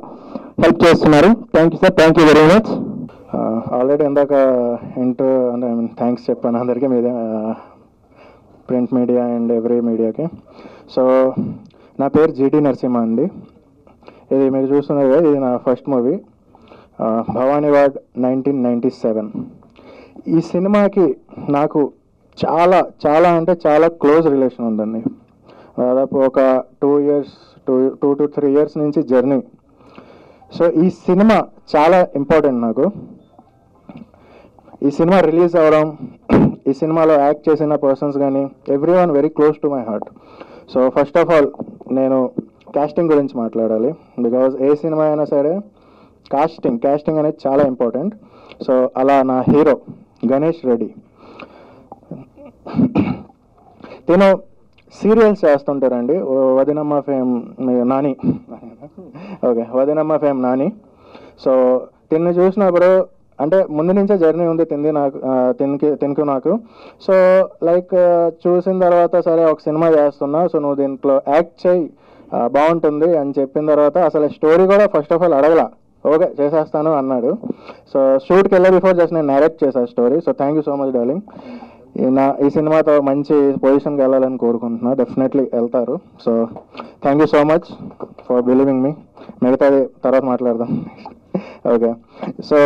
B: హెల్ప్ చేస్తున్నారు. Thank you sir, thank you very much.
E: Already ఇందాక ఇంటర్వ్యూ అంటే థ్యాంక్స్ చెప్పాను అందరికీ, మీద ప్రింట్ మీడియా అండ్ ఎవ్రీ మీడియాకి. సో నా పేరు జీడి నరసింహ అండి. ఇది మీరు చూస్తున్నారు కదా, ఇది నా ఫస్ట్ మూవీ భవానీ వార్డ్ 1997. ఈ సినిమాకి నాకు చాలా చాలా అంటే చాలా క్లోజ్ రిలేషన్ ఉందండి. దాదాపు ఒక 2 to 3 years నుంచి జర్నీ. సో ఈ సినిమా చాలా ఇంపార్టెంట్ నాకు. ఈ సినిమా రిలీజ్ అవ్వడం, ఈ సినిమాలో యాక్ట్ చేసిన పర్సన్స్ కానీ everyone very close to my heart. So first of all నేను కాస్టింగ్ గురించి మాట్లాడాలి. బికాజ్ ఏ సినిమా అయినా సరే కాస్టింగ్ అనేది చాలా ఇంపార్టెంట్. సో అలా నా హీరో గణేష్ రెడ్డి, నేను సీరియల్స్ చేస్తుంటారండి. Vadinamma fame Nani, okay Vadinamma fame Nani. So Tinnu చూసినప్పుడు
B: అంటే ముందు నుంచే జర్నీ ఉంది తినకు నాకు. సో లైక్ చూసిన తర్వాత సరే ఒక సినిమా చేస్తున్నా, సో నువ్వు దీంట్లో యాక్ట్ చేయి బాగుంటుంది అని చెప్పిన తర్వాత అసలు స్టోరీ కూడా ఫస్ట్ ఆఫ్ ఆల్ అడగలా, ఓకే చేసేస్తాను అన్నాడు. సో షూట్కి వెళ్ళే బిఫోర్ జస్ట్ నేను నరేట్ చేశాను story. So thank you so much darling. ఈ సినిమాతో మంచి పొజిషన్కి వెళ్ళాలని కోరుకుంటున్నా, డెఫినెట్లీ వెళ్తారు. So thank you so much for believing me. మిగతాది తర్వాత మాట్లాడదాం. ఓకే, సో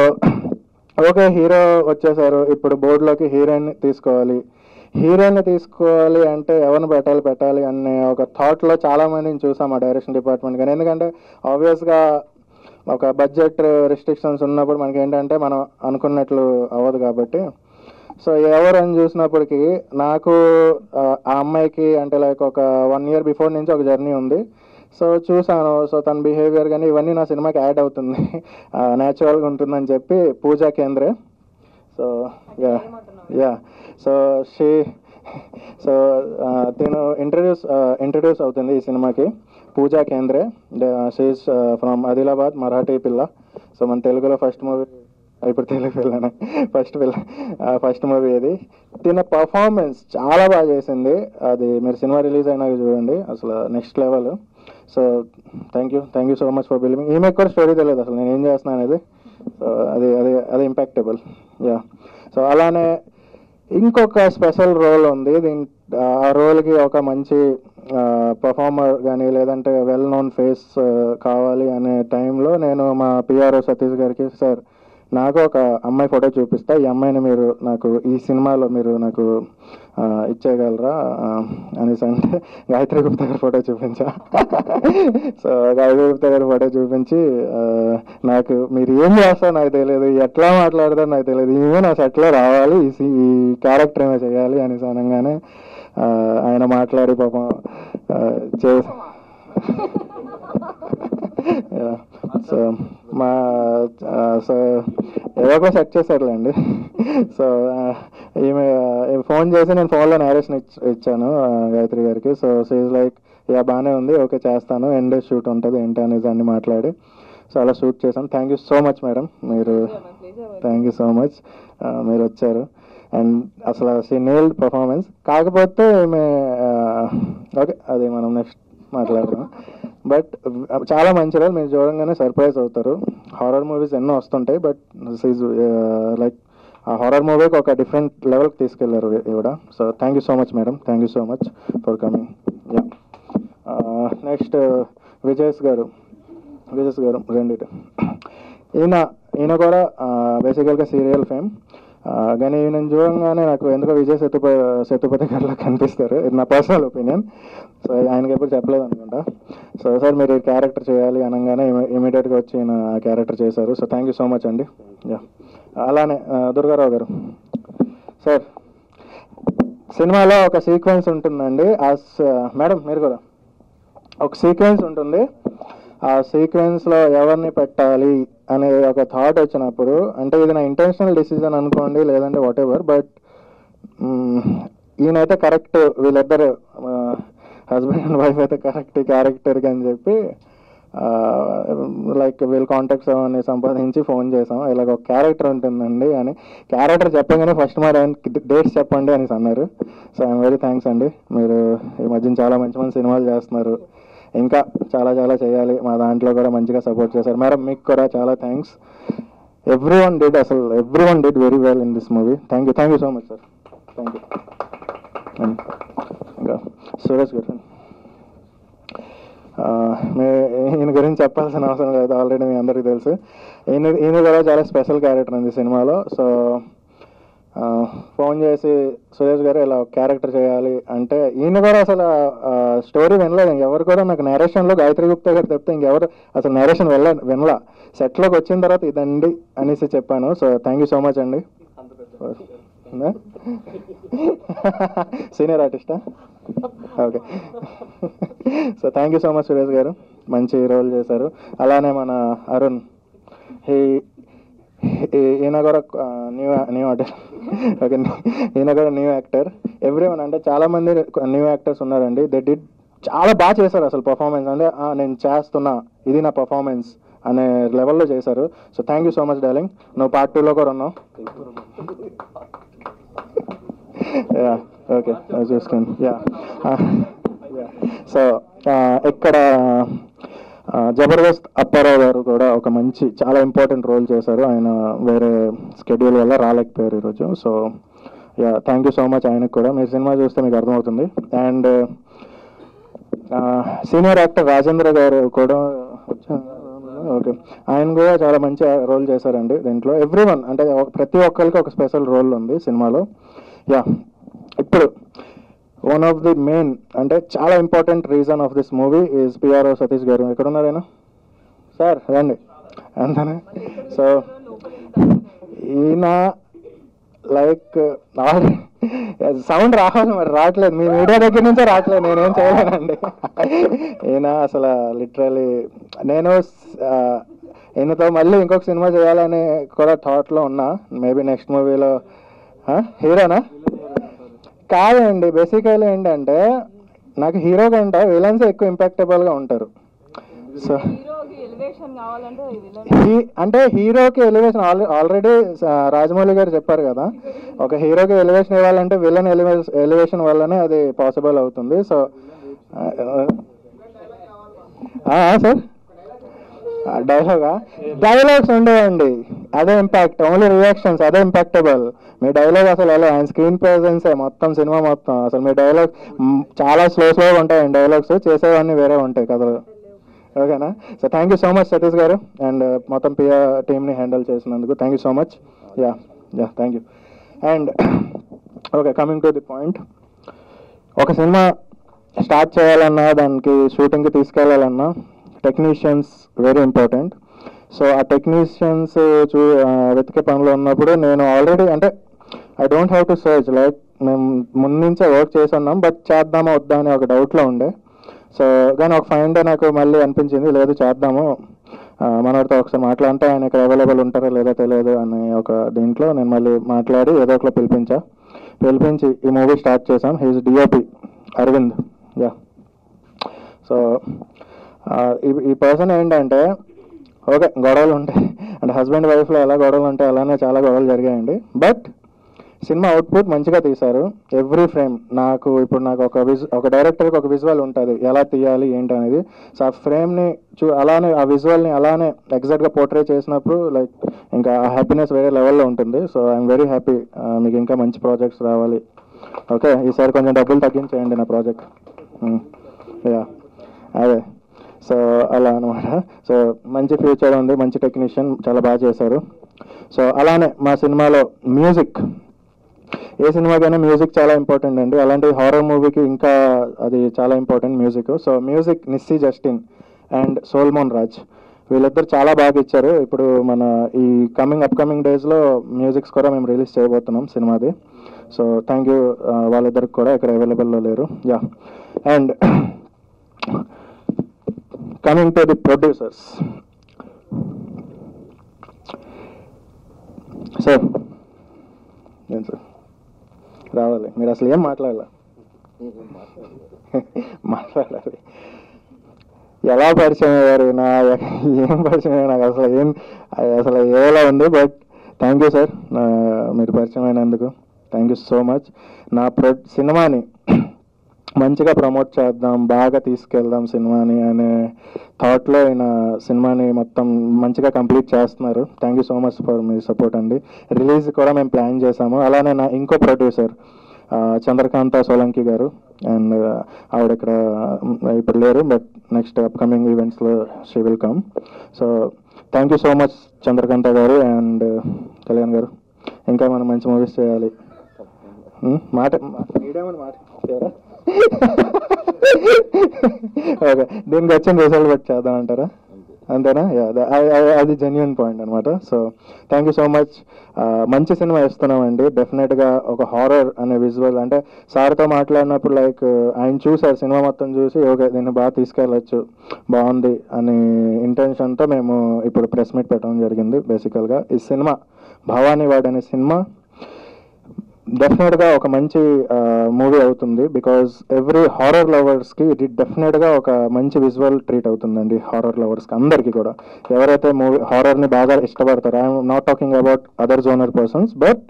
B: ఓకే హీరో వచ్చేసారు, ఇప్పుడు బోర్డులోకి హీరోయిన్ తీసుకోవాలి అంటే ఎవరిని పెట్టాలి అనే ఒక థాట్లో చాలామందిని చూసాం ఆ డైరెక్షన్ డిపార్ట్మెంట్. కానీ ఎందుకంటే ఆబ్వియస్గా ఒక బడ్జెట్ రిస్ట్రిక్షన్స్ ఉన్నప్పుడు మనకి ఏంటంటే మనం అనుకున్నట్లు అవ్వదు కాబట్టి, సో ఎవరు అని చూసినప్పటికీ నాకు ఆ అమ్మాయికి అంటే లైక్ ఒక 1 year బిఫోర్ నుంచి ఒక జర్నీ ఉంది. సో చూసాను, సో తన బిహేవియర్ కానీ ఇవన్నీ నా సినిమాకి యాడ్ అవుతుంది, న్యాచురల్గా ఉంటుందని చెప్పి పూజా కేంద్రే. సో యా సో తిను ఇంట్రడ్యూస్ అవుతుంది ఈ సినిమాకి. పూజా కేంద్రే, షీఈస్ ఫ్రమ్ ఆదిలాబాద్, మరాఠీ పిల్ల. సో మన తెలుగులో ఫస్ట్ మూవీ, ఇప్పుడు తెలుగు పిల్లనే ఫస్ట్ మూవీ ఇది. తిన పర్ఫార్మెన్స్ చాలా బాగా చేసింది, అది మీరు సినిమా రిలీజ్ అయినాక చూడండి, అసలు next level. So thank you so much for believing. ఈమెకు కూడా స్టోరీ తెలియదు అసలు నేను ఏం చేస్తున్నాను అనేది. సో అది ఇంపాక్టబుల్. యా, సో అలానే ఇంకొక స్పెషల్ రోల్ ఉంది. ఆ రోల్కి ఒక మంచి పర్ఫార్మర్ కానీ లేదంటే వెల్ నోన్ ఫేస్ కావాలి అనే టైంలో నేను మా పిఆర్ఓ సతీష్ గారికి, సార్ నాకు ఒక అమ్మాయి ఫోటో చూపిస్తా, ఈ అమ్మాయిని మీరు నాకు ఈ సినిమాలో మీరు నాకు ఇచ్చేయగలరా అనేసి అంటే గాయత్రి గుప్తా గారి ఫోటో చూపించా. సో గాయత్రి గుప్తా గారి ఫోటో చూపించి నాకు మీరు ఏం చేస్తారో నాకు తెలియదు, ఎట్లా మాట్లాడతారో నాకు తెలియదు, ఈమె నా సెట్లో రావాలి, ఈ క్యారెక్టర్ ఏమో చేయాలి అనేసి అనగానే ఆయన మాట్లాడి పాపం చేసి సో ఎవరికో సెట్ చేశారులేండి. సో ఈమె ఫోన్ చేసి నేను ఫోన్లో నేరేషన్ ఇచ్చాను గాయత్రి గారికి. సో షీఈ్ లైక్ యా బాగానే ఉంది, ఓకే చేస్తాను, ఎండ్ షూట్ ఉంటుంది ఏంటి అనేది అన్ని మాట్లాడి సో అలా షూట్ చేశాను. Thank you so much madam, thank you so much మీరు వచ్చారు. అండ్ అసలు షీ నేల్డ్ పర్ఫార్మెన్స్. కాకపోతే ఓకే అది మనం నెక్స్ట్ మాట్లాడదాం. బట్ చాలా మంచి రోల్, మీరు చూడంగానే సర్ప్రైజ్ అవుతారు. హారర్ మూవీస్ ఎన్నో వస్తుంటాయి, బట్ లైక్ ఆ హారర్ మూవీకి ఒక డిఫరెంట్ లెవెల్కి తీసుకెళ్లారు ఇవిడ. So thank you so much madam, thank you so much for coming. Yeah, next Vijayas గారు రండి. ఈయన కూడా బేసికల్గా సీరియల్ ఫేమ్, కానీ నేను చూడంగానే నాకు ఎందుకో విజయ్ సేతుపతి గారిలో కనిపిస్తారు, ఇది నా పర్సనల్ ఒపీనియన్. సో ఆయనకి ఎప్పుడు చెప్పలేదు అనుకుంటా. సో సార్ మీరు ఈ క్యారెక్టర్ చేయాలి అనగానే ఇమీడియట్గా వచ్చి ఈయన ఆ క్యారెక్టర్ చేశారు. So thank you so much అండి. యా, అలానే దుర్గారావు గారు సార్, సినిమాలో ఒక సీక్వెన్స్ ఉంటుందండి. మేడం మీరు కూడా ఒక సీక్వెన్స్ ఉంటుంది, ఆ సీక్వెన్స్లో ఎవరిని పెట్టాలి అనే ఒక థాట్ వచ్చినప్పుడు, అంటే ఇది నా ఇంటెన్షనల్ డిసిజన్ అనుకోండి లేదంటే వాట్ ఎవర్, బట్ ఈయనైతే కరెక్ట్, వీళ్ళిద్దరు హస్బెండ్ అండ్ వైఫ్ అయితే కరెక్ట్ క్యారెక్టర్కి అని చెప్పి లైక్ వీళ్ళ కాంటాక్ట్స్ అవన్నీ సంపాదించి ఫోన్ చేసాం, ఇలాగ ఒక క్యారెక్టర్ ఉంటుందండి అని. క్యారెక్టర్ చెప్పగానే ఫస్ట్ మరి డేట్స్ చెప్పండి అనేసి అన్నారు. సో ఐఎమ్ వెరీ థ్యాంక్స్ అండి, మీరు ఈ మధ్యన చాలా మంచి మంచి సినిమాలు చేస్తున్నారు, ఇంకా చాలా చాలా చేయాలి, మా దాంట్లో కూడా మంచిగా సపోర్ట్ చేశారు. మేడం మీకు కూడా చాలా thanks. Every one did very well in this movie. Thank you so much sir, thank you. ఇంకా సురేష్ గారు, ఈయన గురించి చెప్పాల్సిన అవసరం లేదు, ఆల్రెడీ మీ అందరికీ తెలుసు. ఈయన కూడా చాలా స్పెషల్ క్యారెక్టర్ ఉంది సినిమాలో. సో ఫోన్ చేసి సురేష్ గారు ఇలా క్యారెక్టర్ చేయాలి అంటే, ఈయన కూడా అసలు స్టోరీ వినలేదు, ఎవరు కూడా నాకు నేరేషన్లో గాయత్రి గుప్తా గారు చెప్తే ఇంకెవరు అసలు నేరేషన్ వినలా. సెట్లోకి వచ్చిన తర్వాత ఇదండి అనేసి చెప్పాను. So thank you so much అండి. సీనియర్ ఆర్టిస్టా? Okay. So thank you so much Suresh గారు, మంచి రోల్ చేశారు. అలానే మన అరుణ్, ఈయన కూడా న్యూ ఆర్టిస్ట్. ఓకే, ఈయన కూడా న్యూ యాక్టర్. ఎవ్రీవన్ అంటే చాలామంది న్యూ యాక్టర్స్ ఉన్నారండి, దే డిడ్ చాలా బాగా చేశారు అసలు పర్ఫార్మెన్స్. అంటే నేను చేస్తున్నా, ఇది నా పర్ఫార్మెన్స్ అనే లెవెల్లో చేశారు. So thank you so much darling. నువ్వు పార్ట్ 2లో కూడా ఉన్నావు. యా ఓకే చూసుకోండి. యా సో ఇక్కడ జబర్దస్త్ అప్పారావు గారు కూడా ఒక మంచి చాలా ఇంపార్టెంట్ రోల్ చేశారు. ఆయన వేరే స్కెడ్యూల్ వల్ల రాలేకపోయారు ఈరోజు. So yeah thank you so much ఆయనకు కూడా. మీరు సినిమా చూస్తే మీకు అర్థమవుతుంది. అండ్ సీనియర్ యాక్టర్ రాజేంద్ర గారు కూడా ఓకే, ఆయన కూడా చాలా మంచి రోల్ చేశారండి దీంట్లో. ఎవ్రీవన్ అంటే ప్రతి ఒక్కరికి ఒక స్పెషల్ రోల్ ఉంది సినిమాలో. యా ఇప్పుడు వన్ ఆఫ్ ది మెయిన్ అంటే చాలా important reason of this movie is PRO Satish గారు. ఎక్కడ ఉన్నారైనా సార్ రండి అంతనే. సో ఈయన లైక్ సౌండ్ రావాలి, మరి రావట్లేదు. మీ మీడియా దగ్గర నుంచే రావట్లేదు, నేనేం చేయలేనండి. ఈయన అసలు లిటరలీ నేను ఈయనతో మళ్ళీ ఇంకొక సినిమా చేయాలని కూడా థాట్లో ఉన్నా. మేబీ నెక్స్ట్ మూవీలో హీరోనా కాదండి. బేసికలీ ఏంటంటే నాకు హీరో కంటే విలన్స్ ఎక్కువ ఇంపాక్టబుల్గా ఉంటారు. సో అంటే హీరోకి ఎలివేషన్ ఆల్రెడీ రాజమౌళి గారు చెప్పారు కదా, ఒక హీరోకి ఎలివేషన్ ఇవ్వాలంటే విలన్ ఎలివేషన్ వల్లనే అది పాసిబుల్ అవుతుంది. సో సార్ డైలాగ్స్ ఉండేవండి, అదే ఇంపాక్ట్. ఓన్లీ రియాక్షన్స్ అదే ఇంపాక్టబుల్. మీ డైలాగ్ అసలు ఎలా, ఆయన స్క్రీన్ ప్రెజెన్సే మొత్తం సినిమా మొత్తం. అసలు మీ డైలాగ్ చాలా స్లోగా ఉంటాయండి, డైలాగ్స్ చేసేవన్నీ వేరే ఉంటాయి కథలు. ఓకేనా? So thank you so much Satish గారు అండ్ మొత్తం పిఆర్ టీమ్ని హ్యాండిల్ చేసినందుకు thank you so much. Yeah thank you. And okay, coming to the point. ఒక సినిమా స్టార్ట్ చేయాలన్నా, దానికి షూటింగ్కి తీసుకెళ్లాలన్నా టెక్నీషియన్స్ వెరీ ఇంపార్టెంట్. సో ఆ టెక్నీషియన్స్ వెతికే పనిలో ఉన్నప్పుడు నేను ఆల్రెడీ అంటే I don't have to search, like మేము ముందు నుంచే వర్క్ చేసి ఉన్నాం, బట్ చేద్దామా వద్దా అని ఒక డౌట్లో ఉండే. సో కానీ ఒక 5 డే నాకు మళ్ళీ అనిపించింది, లేదు చేద్దాము, మనతో ఒకసారి మాట్లాడితే ఆయన ఇక్కడ అవైలబుల్ ఉంటారో లేదో తెలియదు అని ఒక దీంట్లో నేను మళ్ళీ మాట్లాడి ఏదో ఒకటి పిలిపించి ఈ మూవీ స్టార్ట్ చేసాం. He's DOP Aravind. Yeah so ఈ పర్సన్ ఏంటంటే ఓకే గొడవలు ఉంటాయి అంటే హస్బెండ్ వైఫ్లో ఎలా గొడవలు ఉంటాయి అలానే చాలా గొడవలు జరిగాయండి. బట్ సినిమా అవుట్పుట్ మంచిగా తీశారు. ఎవ్రీ ఫ్రేమ్ నాకు ఒక డైరెక్టర్కి ఒక విజువల్ ఉంటుంది ఎలా తీయాలి ఏంటి అనేది. సో ఆ ఫ్రేమ్ని అలానే ఆ విజువల్ని అలానే ఎగ్జాక్ట్గా పోర్ట్రే చేసినప్పుడు లైక్ ఇంకా ఆ హ్యాపీనెస్ వేరే లెవెల్లో ఉంటుంది. So I'm very happy. మీకు ఇంకా మంచి ప్రాజెక్ట్స్ రావాలి. ఓకే, ఈసారి కొంచెం డబ్బులు తగ్గించేయండి నా ప్రాజెక్ట్. యా అదే. సో అలా అనమాట. సో మంచి ఫ్యూచర్ ఉంది, మంచి టెక్నీషియన్, చాలా బాగా చేశారు. సో అలానే మా సినిమాలో మ్యూజిక్, ఏ సినిమాకైనా మ్యూజిక్ చాలా ఇంపార్టెంట్ అండి. అలాంటి హారర్ మూవీకి ఇంకా అది చాలా important music. So music Nissi Justin and Solomon Raj వీళ్ళిద్దరు చాలా బాగా ఇచ్చారు. ఇప్పుడు మన ఈ అప్కమింగ్ డేస్లో మ్యూజిక్స్ కూడా మేము రిలీజ్ చేయబోతున్నాం సినిమాది. సో థ్యాంక్ యూ వాళ్ళిద్దరికి కూడా ఇక్కడ అవైలబుల్లో లేరు. Yeah and coming to the producers. Sir ఏం సార్ రావాలి, మీరు అసలు ఏం మాట్లాడాలి ఎలా పరిచయం అయ్యారు, ఏం పరిచయం అయ్యారు నాకు అసలు ఏలా ఉంది. బట్ థ్యాంక్ యూ సార్, మీరు పరిచయం అయినందుకు థ్యాంక్ యూ సో మచ్. నా సినిమాని మంచిగా ప్రమోట్ చేద్దాం, బాగా తీసుకెళ్దాం సినిమాని అనే థాట్లో ఆయన సినిమాని మొత్తం మంచిగా కంప్లీట్ చేస్తున్నారు. Thank you so much for me support అండి. రిలీజ్ కూడా మేము ప్లాన్ చేసాము. అలానే నా ఇంకో ప్రొడ్యూసర్ చంద్రకాంత సోలంకి గారు, అండ్ ఆవిడ ఇక్కడ ఇప్పుడు లేరు, బట్ నెక్స్ట్ అప్కమింగ్ ఈవెంట్స్లో she will come. So thank you so much Chandrakantha గారు అండ్ కళ్యాణ్ గారు. ఇంకా మనం మంచి మూవీస్ చేయాలి. ఓకే, దీనికి వచ్చిన రిజల్ట్ బట్టి చేద్దాం అంటారా? అంతేనా? అది జెన్యున్ పాయింట్ అనమాట. So thank you so much. మంచి సినిమా ఇస్తున్నామండి. డెఫినెట్గా ఒక హారర్ అనే విజువల్ అంటే సార్తో మాట్లాడినప్పుడు లైక్ ఆయన చూసారు సినిమా మొత్తం చూసి ఓకే దీన్ని బాగా తీసుకెళ్ళచ్చు, బాగుంది అనే ఇంటెన్షన్తో మేము ఇప్పుడు ప్రెస్ మీట్ పెట్టడం జరిగింది. బేసికల్గా ఈ సినిమా భవానీ వాడ్ అనే సినిమా డెఫినెట్గా ఒక మంచి మూవీ అవుతుంది. బికాజ్ ఎవ్రీ హారర్ లవర్స్కి ఇది డెఫినెట్గా ఒక మంచి విజువల్ ట్రీట్ అవుతుందండి. హారర్ లవర్స్కి అందరికీ కూడా, ఎవరైతే మూవీ హారర్ని బాగా ఇష్టపడతారో, I'm not talking about other genre persons, but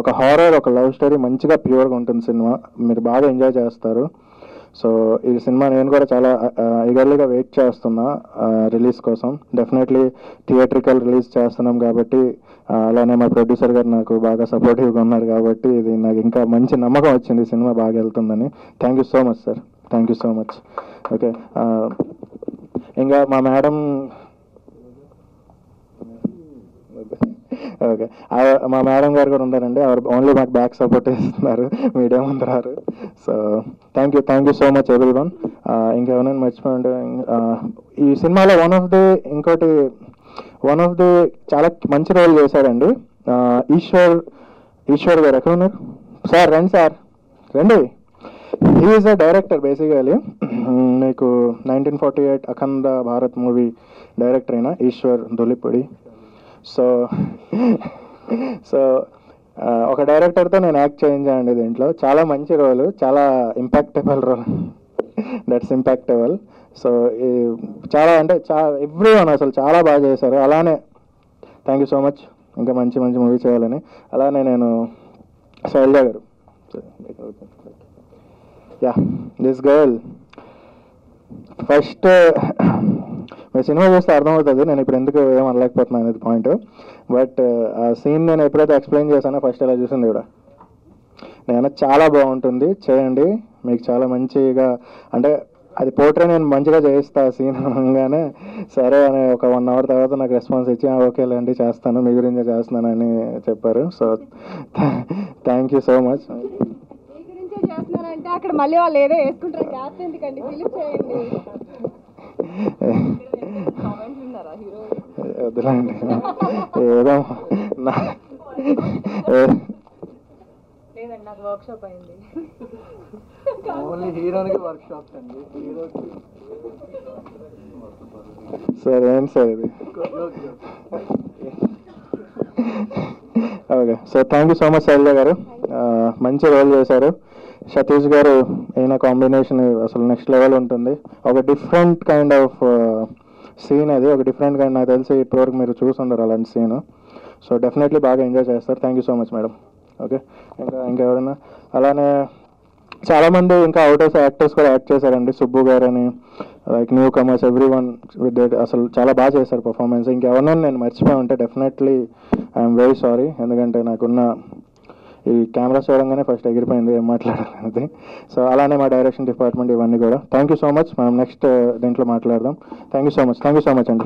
B: ఒక హారర్, ఒక లవ్ స్టోరీ మంచిగా ప్యూర్గా ఉంటుంది సినిమా. మీరు బాగా ఎంజాయ్ చేస్తారు. సో ఈ సినిమా నేను కూడా చాలా ఈగర్లీగా వెయిట్ చేస్తున్నా రిలీజ్ కోసం. డెఫినెట్లీ థియేట్రికల్ రిలీజ్ చేస్తున్నాం కాబట్టి, అలానే మా ప్రొడ్యూసర్ గారు నాకు బాగా సపోర్టివ్గా ఉన్నారు కాబట్టి ఇది నాకు ఇంకా మంచి నమ్మకం వచ్చింది సినిమా బాగా వెళ్తుందని. Thank you so much sir, thank you so much. Okay, ఇంకా మా మేడం, ఓకే మా మేడం గారు కూడా ఉన్నారండి. ఆవిడ ఓన్లీ మాకు బ్యాక్ సపోర్ట్ ఇస్తున్నారు, మీడియా ముందు రారు. So thank you so much everyone. ఇంకెవరైనా మర్చిపోయింటే, ఈ సినిమాలో వన్ ఆఫ్ ది చాలా మంచి రోల్ చేశారండి ఈశ్వర్ గారు. ఎక్కడ ఉన్నారు సార్? రండి సార్, రండి. He is a director basically. మీకు 1948 అఖండ భారత్ మూవీ డైరెక్టర్ అయిన ఈశ్వర్ దొలిపొడి. సో ఒక డైరెక్టర్తో నేను యాక్ట్ చేయించానండి దీంట్లో. చాలా మంచి రోలు, చాలా impactable role, that's impactable. So చాలా అంటే ఎవ్రీవన్ అసలు చాలా బాగా చేశారు. అలానే థ్యాంక్ యూ సో మచ్, ఇంకా మంచి మూవీ చేయాలని. అలానే నేను శైలజ గారు, యా దిస్ గర్ల్, ఫస్ట్ మీరు సినిమా చూస్తే అర్థమవుతుంది నేను ఇప్పుడు ఎందుకు ఏం అనలేకపోతున్నాను అనేది పాయింట్. బట్ ఆ సీన్ నేను ఎప్పుడైతే ఎక్స్ప్లెయిన్ చేశానో ఫస్ట్ ఎలా చూసింది కూడా నేను చాలా బాగుంటుంది చేయండి, మీకు చాలా మంచిగా అంటే అది పోర్ట్రే నేను మంచిగా చేయిస్తా సీన్ అనగానే సరే అని ఒక 1 hour తర్వాత నాకు రెస్పాన్స్ ఇచ్చి ఓకేలేండి చేస్తాను, మీ గురించే చేస్తున్నాను అని చెప్పారు. So thank you so much.
I: చేస్తున్నారంటే అక్కడ మళ్ళీ వాళ్ళు ఏదో వేసుకుంటారు, క్యాస్ట్ ఎందుకండి, ఫిలిప్ చేయండి.
B: వద్దులేండి ఏదో
A: లేదండి, నాకు వర్క్ షాప్ అయింది.
B: ఓన్లీ హీరోకి వర్క్ షాప్ అండి, సరే ఏంటి సార్ ఇది. Okay, so thank you so much Shailaja garu, మంచి రోల్ చేశారు. సతీష్ గారు అయిన కాంబినేషన్ అసలు నెక్స్ట్ లెవెల్ ఉంటుంది. ఒక డిఫరెంట్ కైండ్ ఆఫ్ సీన్ అది, ఒక డిఫరెంట్ కైండ్, నాకు తెలిసి ఇప్పటివరకు మీరు చూసుండరు అలాంటి సీన్. సో డెఫినెట్లీ బాగా ఎంజాయ్ చేస్తారు. Thank you so much madam. Okay, ఇంకా ఎవరైనా అలానే చాలామంది ఇంకా అవుట్ హౌస్ యాక్టర్స్ కూడా యాక్ట్ చేశారండి. సుబ్బు గారు అని, like new comers, every one with that, అసలు చాలా బాగా చేశారు పర్ఫార్మెన్స్. ఇంకెవరైనా నేను మర్చిపోయి ఉంటే డెఫినెట్లీ ఐఎమ్ వెరీ సారీ, ఎందుకంటే నాకున్న ఈ కెమెరా చూడంగానే ఫస్ట్ ఎగిరిపోయింది ఏం మాట్లాడాలనేది. సో అలానే మా డైరెక్షన్ డిపార్ట్మెంట్ ఇవన్నీ కూడా థ్యాంక్ యూ సో మచ్. మనం నెక్స్ట్ దీంట్లో మాట్లాడదాం. థ్యాంక్ యూ సో మచ్ అండి.